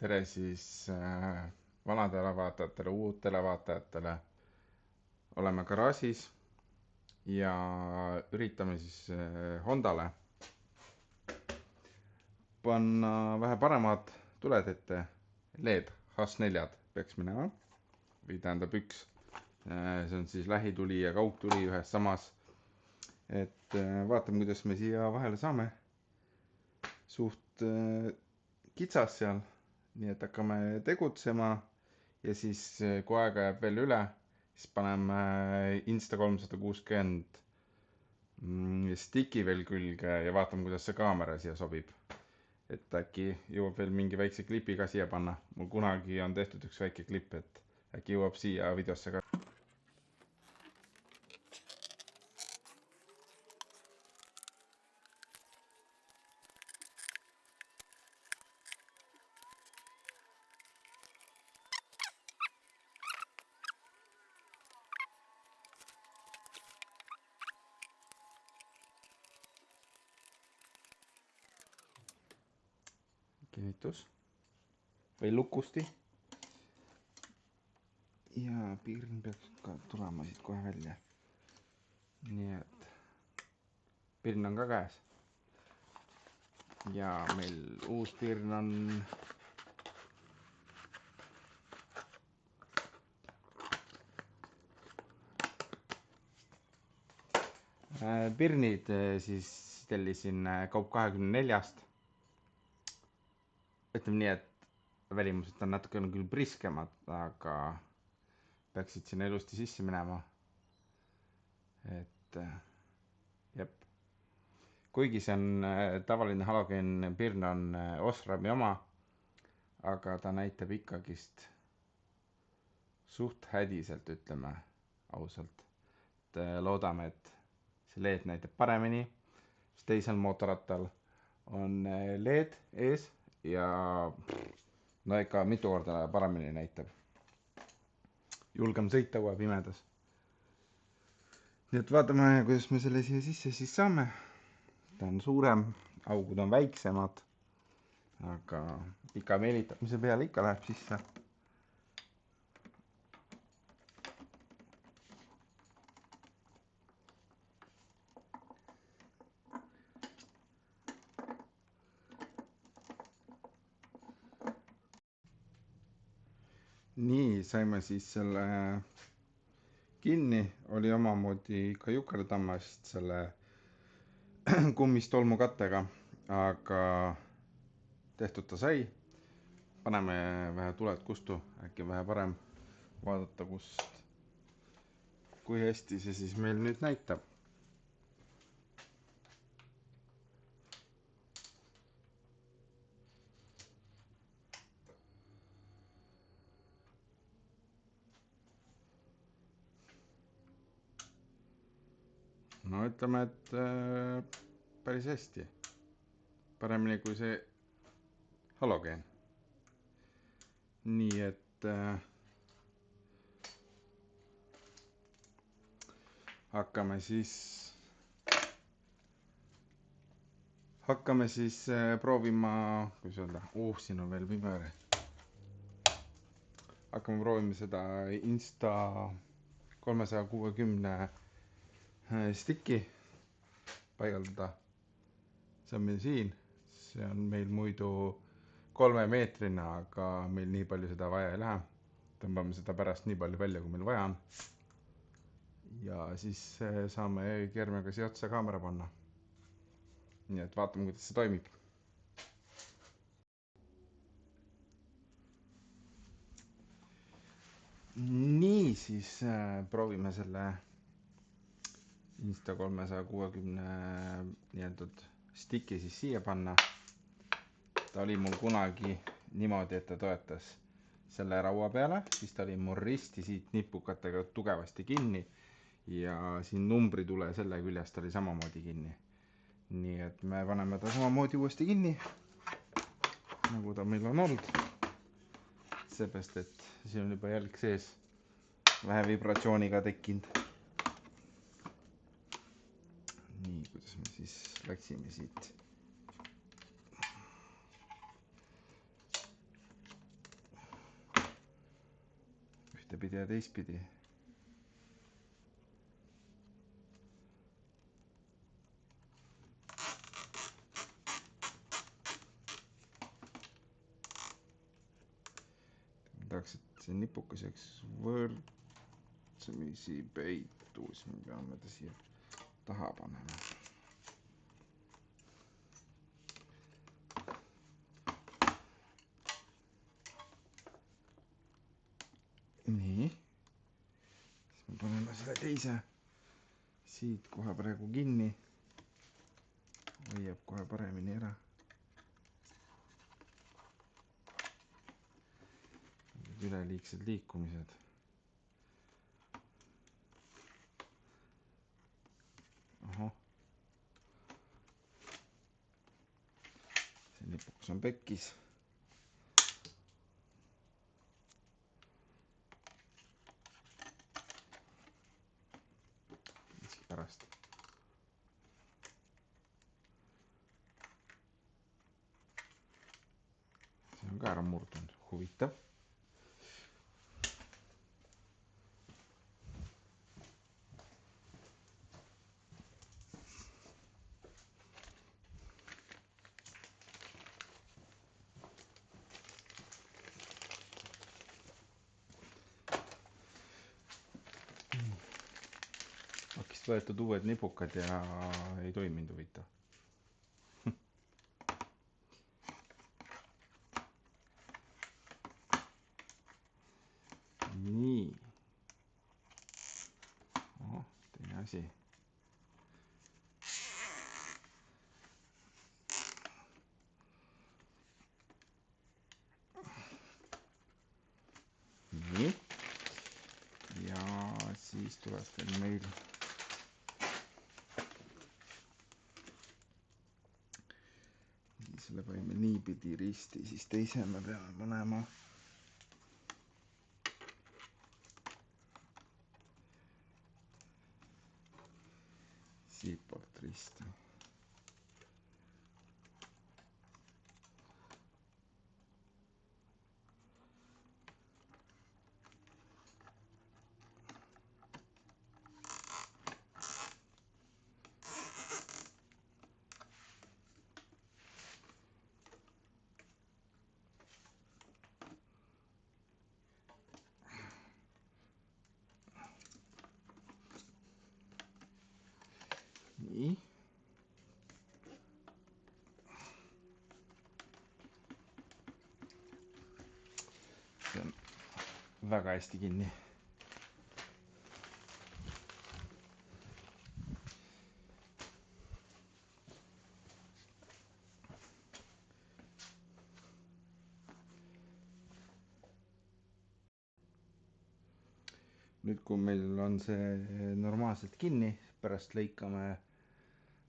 tere siis vanadele vaatajatele, uutele vaatajatele. Oleme garaažis ja üritame siis Hondale panna vähe paremad tuled ette. LED H4-d peaks minema, või tähendab üks. See on siis lähituli ja kaugtuli ühes samas. Et vaatame, kuidas me siia vahele saame. Suht kitsas seal, nii et hakkame tegutsema ja siis kui aega jääb veel üle, siis paneme Insta360 stiki veel külge ja vaatame, kuidas see kaamera siia sobib. Et äkki jõuab veel mingi väikse klipi ka siia panna. Mul kunagi on tehtud üks väike klipp, et äkki jõuab siia videosse ka. Kinnitus või lukusti ja pirn peaks ka tulema siit kohe välja. Nii et pirn on ka käes ja meil uus pirn on pirnid siis tellisin Kaup24-st. Ütleme nii, et välimuselt on natuke küll priskemad, aga peaksid sinna ilusti sisse minema. Et jep. Kuigi see on tavaline halogeen pirn on Osrami oma, aga ta näitab ikkagist suht hädiselt, ütleme ausalt. Et loodame, et see LED näitab paremini. Teisel mootorrattal on LED ees ja no ikka mitu korda paremini näitab. Julgem sõita kohe pimedas. Nii et vaatame, kuidas me selle siia sisse siis saame. Ta on suurem, augud on väiksemad, aga pika meelitamise peale ikka läheb sisse. Nii, saime siis selle kinni, oli omamoodi ikka jukerdammast selle kummist tolmukattega, aga tehtud ta sai. Paneme vähe tuled kustu, äkki vähe parem vaadata, kui hästi see siis meil nüüd näitab. No ütleme, et päris hästi. Paremini kui see halogeen. Nii et hakkame siis proovima, kuidas öelda, siin on veel pimere. Hakkame proovima seda Insta360 stiki paigaldada. See on meil siin, see on meil muidu 3 meetrine, aga meil nii palju seda vaja ei lähe. Tõmbame seda pärast nii palju välja, kui meil vaja on. Ja siis saame kermega siia otsa kaamera panna. Nii et vaatame, kuidas see toimib. Nii, siis proovime selle Insta360 nii-öeldud stiki siis siia panna. Ta oli mul kunagi niimoodi, et ta toetas selle raua peale, siis ta oli mul risti siit nipukatega tugevasti kinni ja siin numbritule selle küljest oli samamoodi kinni. Nii et me paneme ta samamoodi uuesti kinni, nagu ta meil on olnud. Seepärast, et siin on juba jälg sees vähe vibratsiooniga tekkinud. Nii, kuidas me siis läksime siit. ühtepidi ja teistpidi. Tahaks, et see nipukas jääks võrdsemisi peitu, siis me peame ta siia taha panema. Nii, siis me paneme selle teise siit kohe praegu kinni, hoiab kohe paremini ära. Üleliigsed liikumised. Ahah. See nipukas on pekkis. Pärast. See on ka ära murdunud, huvitav. Pakist võetud uued nipukad ja ei toiminud, huvitav. Nii. Teine asi. Nii. Ja siis tuleb veel meil selle panime niipidi risti, siis teise me peame panema siitpoolt risti. Nii. See on väga hästi kinni. Nüüd, kui meil on see normaalselt kinni, pärast lõikame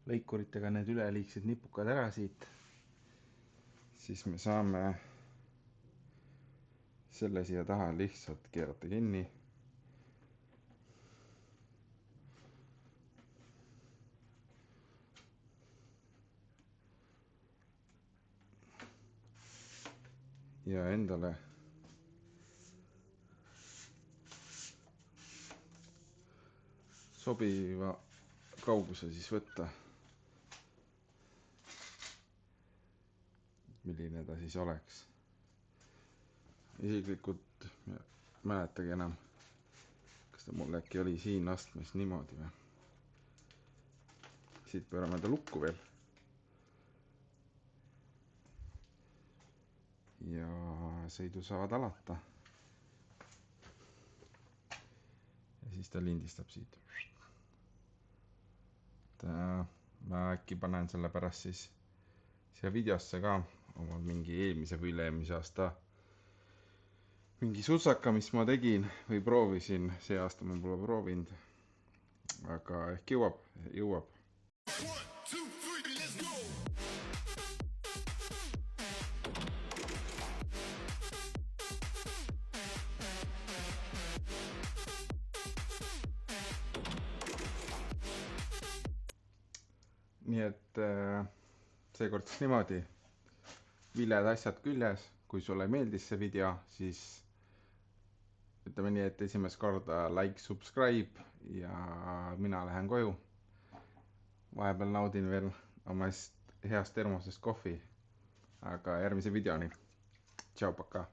lõikuritega need üleliigsed nipukad ära siit, siis me saame selle siia taha lihtsalt keerata kinni. Ja endale sobiva kauguse siis võtta, milline ta siis oleks. Isiklikult mäletagi enam, kas ta mul äkki oli siin astmes niimoodi või. Siit pöörame ta lukku veel. Ja sõidu saavad alata. Ja siis ta lindistab siit. Ma äkki panen selle pärast siis siia videosse ka oma mingi eelmise või üle-eelmise aasta mingi sutsaka, mis ma tegin või proovisin. See aasta ma pole proovinud, aga ehk jõuab. Nii et seekord siis niimoodi, viled asjad küljes. Kui sulle meeldis see video, siis ütleme nii, et esimest korda like, subscribe ja mina lähen koju. Vahepeal naudin veel oma heast termosest kohvi. Aga järgmise videoni. Tšau, pakaa.